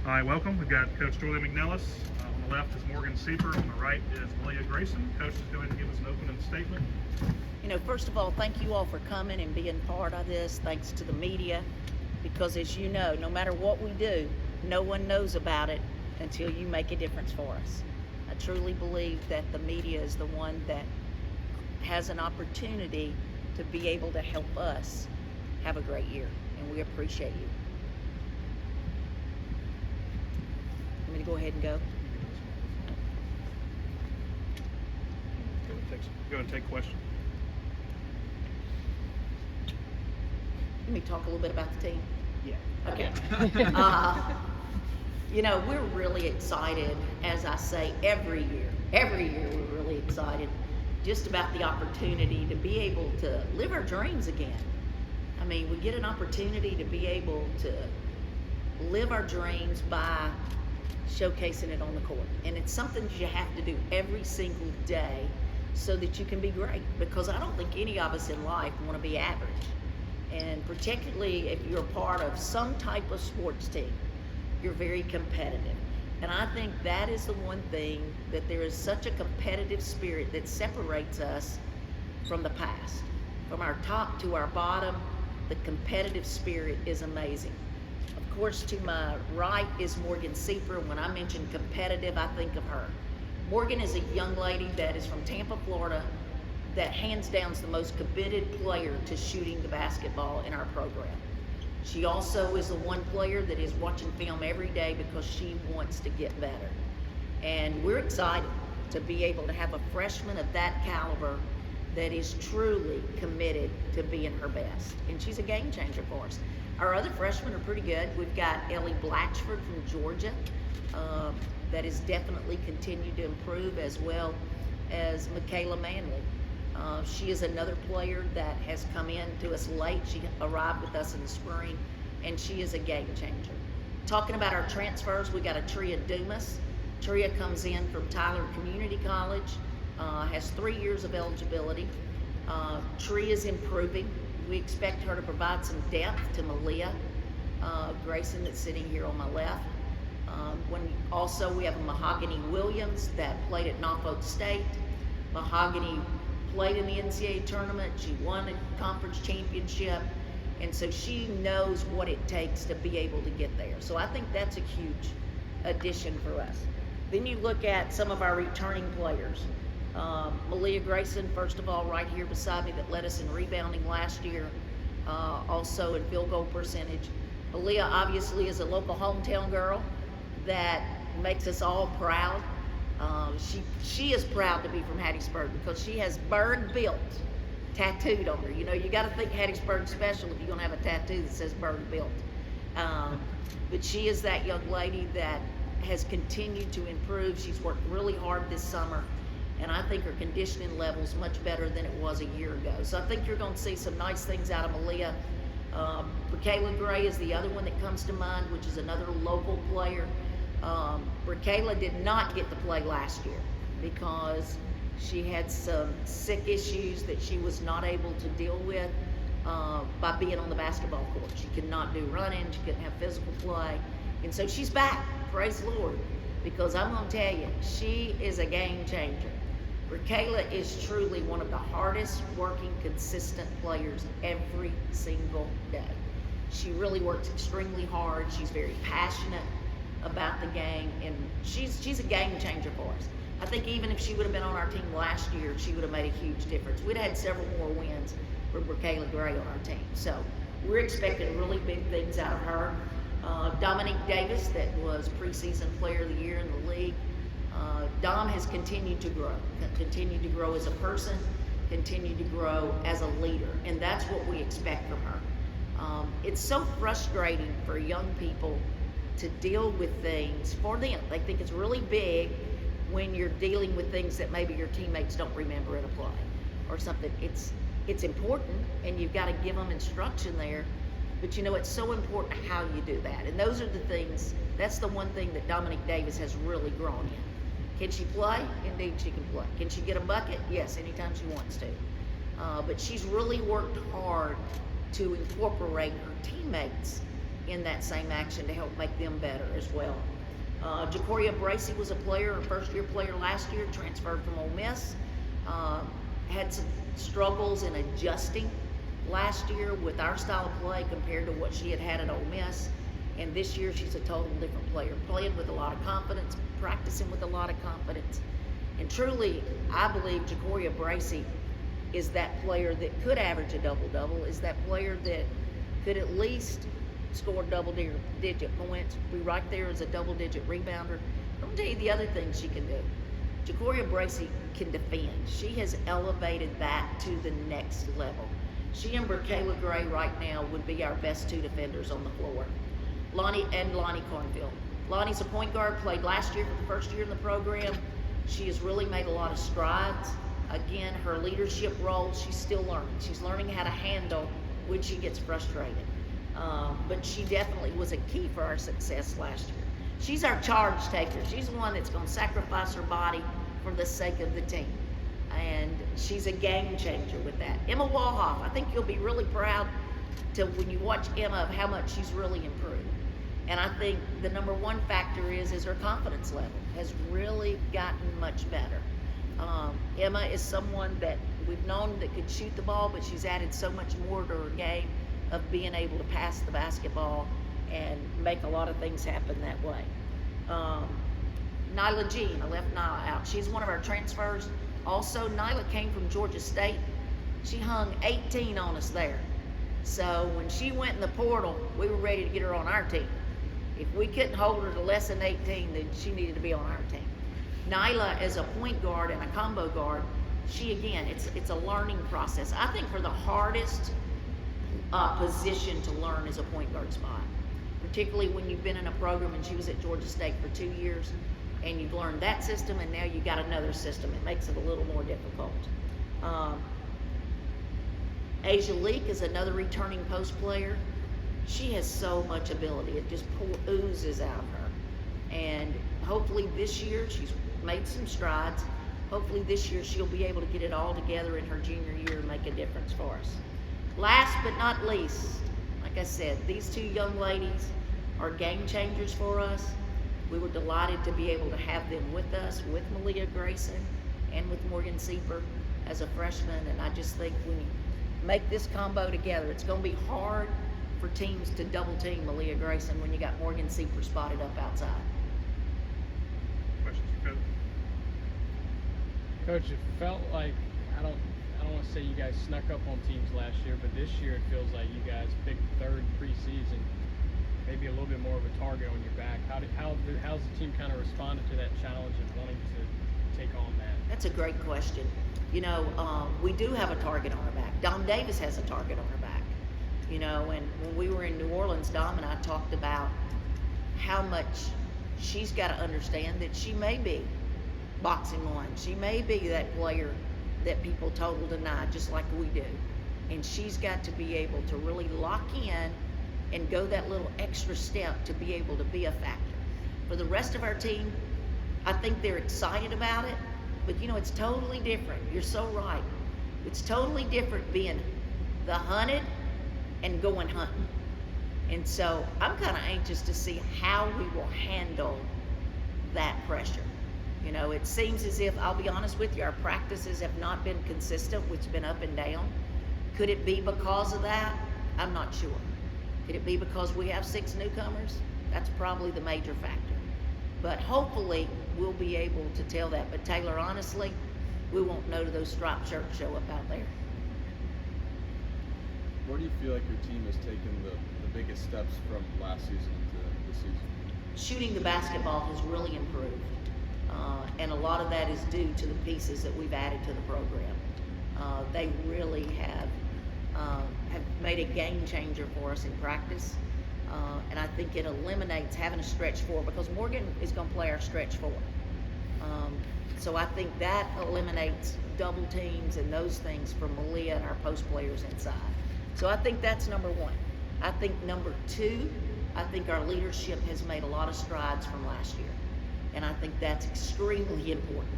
All right, welcome. We've got Coach Joye Lee-McNelis. On the left is Sieper. On the right is Melyia Grayson. Coach is going to give us an opening statement. First of all, thank you all for coming and being part of this. Thanks to the media, because as you know, no matter what we do, no one knows about it until you make a difference for us. I truly believe that the media is the one that has an opportunity to be able to help us have a great year, and we appreciate you. Want me to go ahead and go? Go and take questions. Let me talk a little bit about the team. Yeah. Okay. We're really excited, as I say, every year we're really excited just about the opportunity to be able to live our dreams again. I mean, we get an opportunity to be able to live our dreams by showcasing it on the court. And it's something that you have to do every single day so that you can be great, because I don't think any of us in life want to be average. And particularly if you're part of some type of sports team, you're very competitive. And I think that is the one thing, that there is such a competitive spirit that separates us from the past. From our top to our bottom, the competitive spirit is amazing. Of course, to my right is Sieper. When I mention competitive, I think of her. Morgan is a young lady that is from Tampa, Florida, that hands down is the most committed player to shooting the basketball in our program. She also is the one player that is watching film every day because she wants to get better. And we're excited to be able to have a freshman of that caliber that is truly committed to being her best. And she's a game changer for us. Our other freshmen are pretty good. We've got Ellie Blatchford from Georgia that has definitely continued to improve, as well as Michaela Manley. She is another player that has come in to us late. She arrived with us in the spring, and she is a game changer. Talking about our transfers, we got a Tria Dumas. Tria comes in from Tyler Community College, has 3 years of eligibility. Tria is improving. We expect her to provide some depth to Melyia Grayson, that's sitting here on my left. Also, we have a Mahogany Williams that played at Norfolk State. Mahogany played in the NCAA tournament. She won a conference championship, and so she knows what it takes to be able to get there. So I think that's a huge addition for us. Then you look at some of our returning players. Melyia Grayson, first of all, right here beside me, that led us in rebounding last year, also in field goal percentage. Melyia obviously is a local hometown girl that makes us all proud. She is proud to be from Hattiesburg because she has Bird Built tattooed on her. You got to think Hattiesburg special if you're going to have a tattoo that says Bird Built. But she is that young lady that has continued to improve. She's worked really hard this summer, and I think her conditioning level is much better than it was a year ago. So I think you're going to see some nice things out of Melyia. Michaela Gray is the other one that comes to mind, which is another local player. Michaela did not get to play last year because she had some sick issues that she was not able to deal with by being on the basketball court. She could not do running, she couldn't have physical play. And so she's back, praise the Lord, because I'm going to tell you, she is a game changer. Michaela is truly one of the hardest working, consistent players every single day. She really works extremely hard. She's very passionate about the game, and she's a game changer for us. I think even if she would have been on our team last year, she would have made a huge difference. We'd had several more wins with Michaela Gray on our team. So we're expecting really big things out of her. Dominique Davis, that was preseason player of the year in the league. Dom has continued to grow as a person, continued to grow as a leader, and that's what we expect from her. It's so frustrating for young people to deal with things for them. They think it's really big when you're dealing with things that maybe your teammates don't remember in a play or something. It's important, and you've got to give them instruction there, but it's so important how you do that. And those are the things, that's the one thing that Dominique Davis has really grown in. Can she play? Indeed she can play. Can she get a bucket? Yes, anytime she wants to. But she's really worked hard to incorporate her teammates in that same action to help make them better as well. Jacoria Bracey was a first-year player last year, transferred from Ole Miss. Had some struggles in adjusting last year with our style of play compared to what she had at Ole Miss. And this year she's a total different player, playing with a lot of confidence, practicing with a lot of confidence. And truly, I believe Jacoria Bracey is that player that could average a double-double, is that player that could at least score double-digit points, be right there as a double-digit rebounder. I'm gonna tell you the other things she can do. Jacoria Bracey can defend. She has elevated that to the next level. She and Kayla Gray right now would be our best two defenders on the floor. Lonnie Cornfield. Lonnie's a point guard, played last year for the first year in the program. She has really made a lot of strides. Again, her leadership role, she's still learning. She's learning how to handle when she gets frustrated. But she definitely was a key for our success last year. She's our charge taker. She's the one that's going to sacrifice her body for the sake of the team. And she's a game changer with that. Emma Walhoff, I think you'll be really proud when you watch Emma of how much she's really improved. And I think the number one factor is her confidence level has really gotten much better. Emma is someone that we've known that could shoot the ball, but she's added so much more to her game of being able to pass the basketball and make a lot of things happen that way. Nyla Jean, I left Nyla out. She's one of our transfers. Also, Nyla came from Georgia State. She hung 18 on us there. So when she went in the portal, we were ready to get her on our team. If we couldn't hold her to less than 18, then she needed to be on our team. Nyla, as a point guard and a combo guard, she, again, it's a learning process. I think for the hardest position to learn is a point guard spot, particularly when you've been in a program, and she was at Georgia State for 2 years, and you've learned that system, and now you got another system. It makes it a little more difficult. Asia Leak is another returning post player. She has so much ability. It just oozes out of her. And hopefully this year, she's made some strides. Hopefully this year she'll be able to get it all together in her junior year and make a difference for us. Last but not least, like I said, these two young ladies are game changers for us. We were delighted to be able to have them with us, with Melyia Grayson and with Morgan Sieper as a freshman. And I just think when you make this combo together, it's going to be hard for teams to double team Melyia Grayson when you got Morgan Sieper spotted up outside. Questions for Coach? Coach, it felt like, I don't want to say you guys snuck up on teams last year, but this year it feels like you guys picked third preseason, maybe a little bit more of a target on your back. How's the team kind of responded to that challenge and wanting to take on that? That's a great question. You know, we do have a target on our back. Dom Davis has a target on her back. You know, and when we were in New Orleans, Dom and I talked about how much she's got to understand that she may be boxing one. She may be that player that people total deny, just like we do. And she's got to be able to really lock in and go that little extra step to be able to be a factor. For the rest of our team, I think they're excited about it, but you know, it's totally different. You're so right. It's totally different being the hunted and going hunting. And so I'm kind of anxious to see how we will handle that pressure. You know, it seems as if, I'll be honest with you, our practices have not been consistent, which has been up and down. Could it be because of that? I'm not sure. Could it be because we have 6 newcomers? That's probably the major factor. But hopefully we'll be able to tell that. But Taylor, honestly, we won't know till those striped shirts show up out there. Where do you feel like your team has taken the biggest steps from last season into this season? Shooting the basketball has really improved. And a lot of that is due to the pieces that we've added to the program. They really have made a game changer for us in practice. And I think it eliminates having a stretch 4 because Morgan is going to play our stretch 4. So I think that eliminates double teams and those things for Melyia and our post players inside. So I think that's number 1. I think number 2, I think our leadership has made a lot of strides from last year. And I think that's extremely important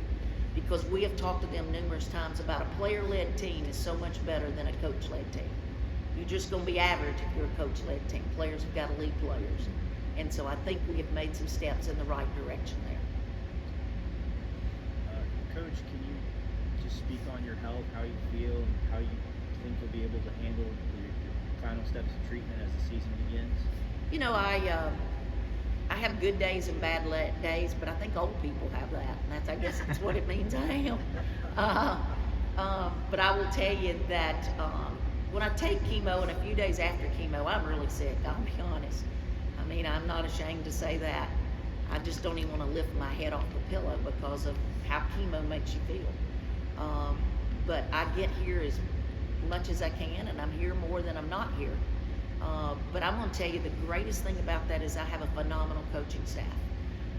because we have talked to them numerous times about a player-led team is so much better than a coach-led team. You're just going to be average if you're a coach-led team. Players have got to lead players. And so I think we have made some steps in the right direction there. Coach, can you just speak on your health, how you feel, and how you think you'll be able to handle your final steps of treatment as the season begins? You know, I have good days and bad days, but I think old people have that, and I guess that's what it means I am. But I will tell you that when I take chemo and a few days after chemo, I'm really sick, I'll be honest. I mean, I'm not ashamed to say that. I just don't even want to lift my head off the pillow because of how chemo makes you feel. But I get here as much as I can, and I'm here more than I'm not here. But I'm going to tell you the greatest thing about that is I have a phenomenal coaching staff.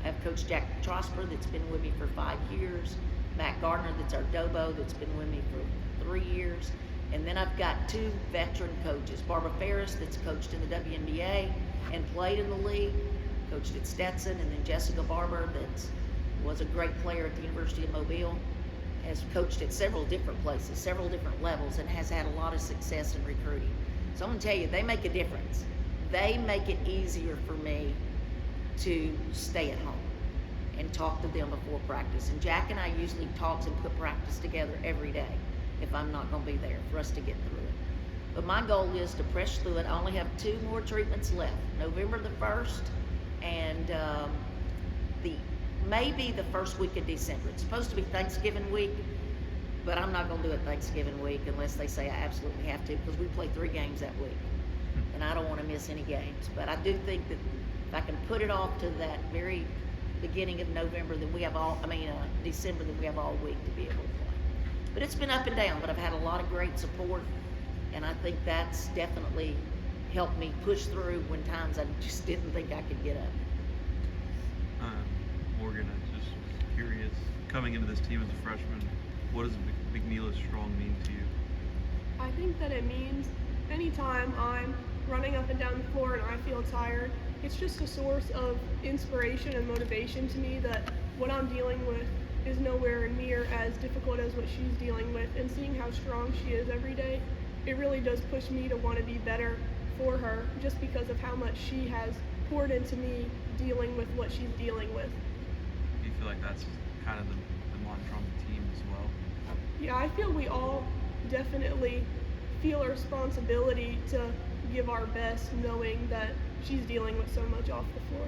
I have Coach Jack Trosper that's been with me for 5 years, Matt Gardner that's our Dobo that's been with me for 3 years, and then I've got 2 veteran coaches, Barbara Ferris that's coached in the WNBA and played in the league, coached at Stetson, and then Jessica Barber that was a great player at the University of Mobile, has coached at several different places, several different levels, and has had a lot of success in recruiting. So I'm going to tell you, they make a difference. They make it easier for me to stay at home and talk to them before practice. And Jack and I usually talk and put practice together every day if I'm not going to be there for us to get through it. But my goal is to press through it. I only have 2 more treatments left, November the 1st and maybe the first week of December. It's supposed to be Thanksgiving week, but I'm not going to do it Thanksgiving week unless they say I absolutely have to, because we play 3 games that week, and I don't want to miss any games. But I do think that if I can put it off to that very beginning of November, then we have December, then we have all week to be able to play. But it's been up and down, but I've had a lot of great support, and I think that's definitely helped me push through when times I just didn't think I could get up. Morgan, I'm just curious, coming into this team as a freshman, what does McNelis strong mean to you? I think that it means anytime I'm running up and down the floor and I feel tired, it's just a source of inspiration and motivation to me that what I'm dealing with is nowhere near as difficult as what she's dealing with. And seeing how strong she is every day, it really does push me to want to be better for her, just because of how much she has poured into me dealing with what she's dealing with. Do you feel like that's kind of the mantra on the team as well? Yeah, I feel we all definitely feel a responsibility to give our best, knowing that she's dealing with so much off the floor.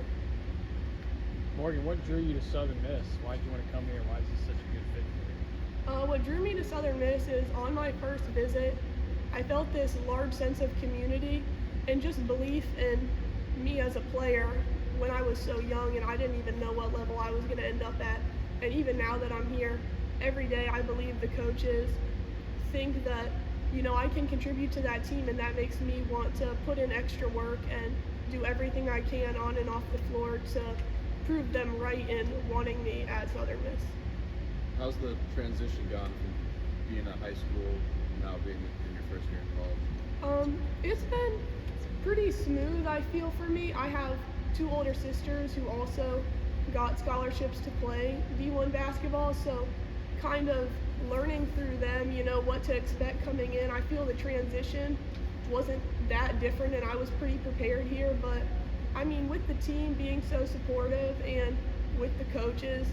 Morgan, what drew you to Southern Miss? Why did you want to come here? Why is this such a good fit for you? What drew me to Southern Miss is on my first visit, I felt this large sense of community and just belief in me as a player when I was so young and I didn't even know what level I was going to end up at. And even now that I'm here, every day I believe the coaches think that, you know, I can contribute to that team, and that makes me want to put in extra work and do everything I can on and off the floor to prove them right in wanting me at Southern Miss. How's the transition gone from being at high school now being in your first year in college? It's been pretty smooth, I feel, for me. I have 2 older sisters who also got scholarships to play D1 basketball, so kind of learning through them, you know, what to expect coming in. I feel the transition wasn't that different, and I was pretty prepared here. But I mean, with the team being so supportive and with the coaches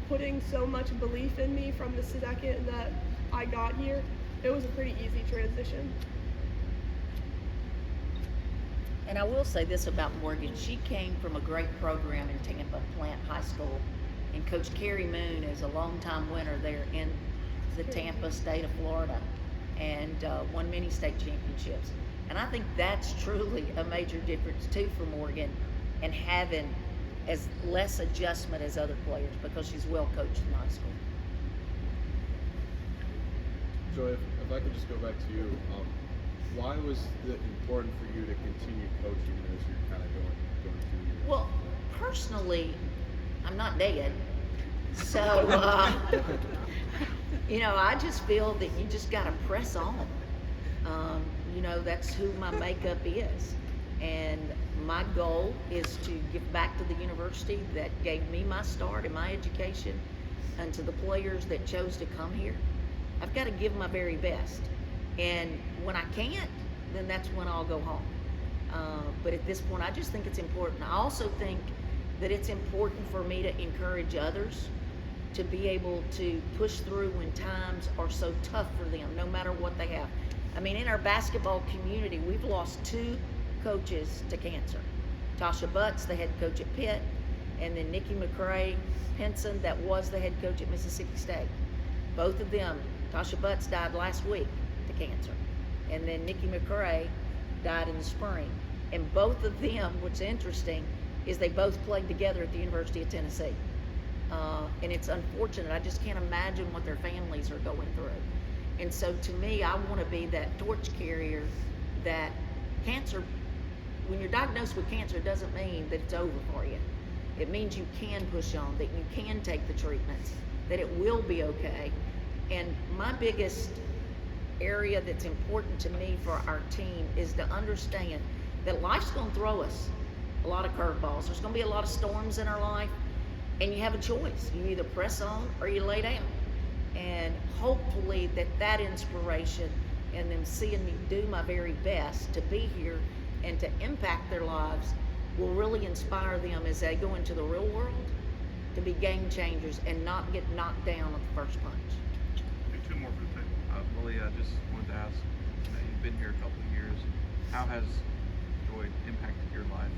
putting so much belief in me from the second that I got here, it was a pretty easy transition. And I will say this about Morgan. She came from a great program in Tampa, Plant High School, and Coach Carrie Moon is a longtime winner there in the Tampa state of Florida, and won many state championships. And I think that's truly a major difference too for Morgan, and having as less adjustment as other players because she's well coached in high school. Joye, if I could just go back to you, why was it important for you to continue coaching as you're kind of going through your... Well, personally, I'm not dead, so you know, I just feel that you just got to press on. You know, that's who my makeup is, and my goal is to give back to the university that gave me my start in my education, and to the players that chose to come here. I've got to give my very best, and when I can't, then that's when I'll go home. But at this point, I just think it's important. I also think that it's important for me to encourage others to be able to push through when times are so tough for them, no matter what they have. I mean, in our basketball community, we've lost 2 coaches to cancer. Tasha Butts, the head coach at Pitt, and then Nikki McCray Henson, that was the head coach at Mississippi State. Both of them, Tasha Butts died last week to cancer, and then Nikki McCray died in the spring. And both of them, what's interesting, is they both played together at the University of Tennessee. And it's unfortunate. I just can't imagine what their families are going through. And so to me, I want to be that torch carrier that cancer, when you're diagnosed with cancer, it doesn't mean that it's over for you. It means you can push on, that you can take the treatments, that it will be okay. And my biggest area that's important to me for our team is to understand that life's going to throw us a lot of curveballs. There's going to be a lot of storms in our life, and you have a choice. You either press on or you lay down. And hopefully that inspiration and them seeing me do my very best to be here and to impact their lives will really inspire them as they go into the real world to be game changers and not get knocked down at the first punch. Do 2 more for the table. Melyia, I just wanted to ask, you've been here a couple of years. How has Joye impacted your life?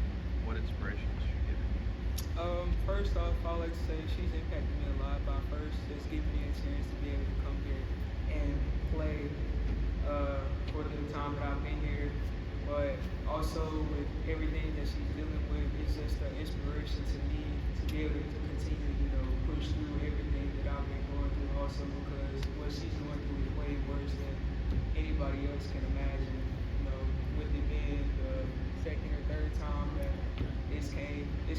What inspiration has she given you? First off, I like to say she's impacted me a lot by first just giving me a chance to be able to come here and play for the time that I've been here. But also with everything that she's dealing with, it's just an inspiration to me to be able to continue, push through everything that I've been going through. Also because what she's going through is way worse than anybody else can imagine. With it being the second or third time that this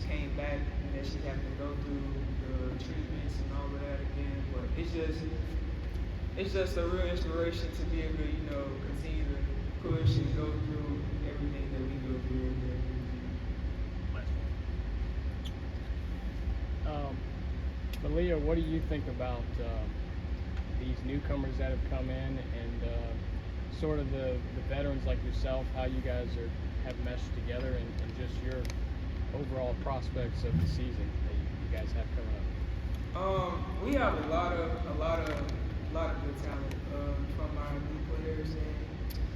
came back and that she's having to go through the treatments and all of that again. But it's just a real inspiration to be able to, continue to push and go through everything that we go through. Last one. Melyia, what do you think about these newcomers that have come in and sort of the veterans like yourself, how you guys have meshed together and just your overall prospects of the season that you guys have coming up? We have a lot of good talent from our new players, and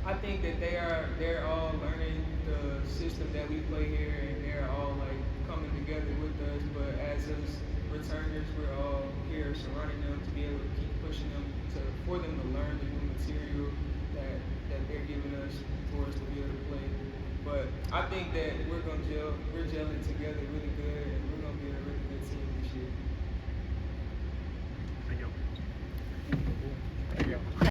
I think that they're all learning the system that we play here, and they're all like coming together with us. But as us returners, we're all here surrounding them to be able to keep pushing them for them to learn the new material that they're giving us for us to be able to play. But I think that we're gelling together really good, and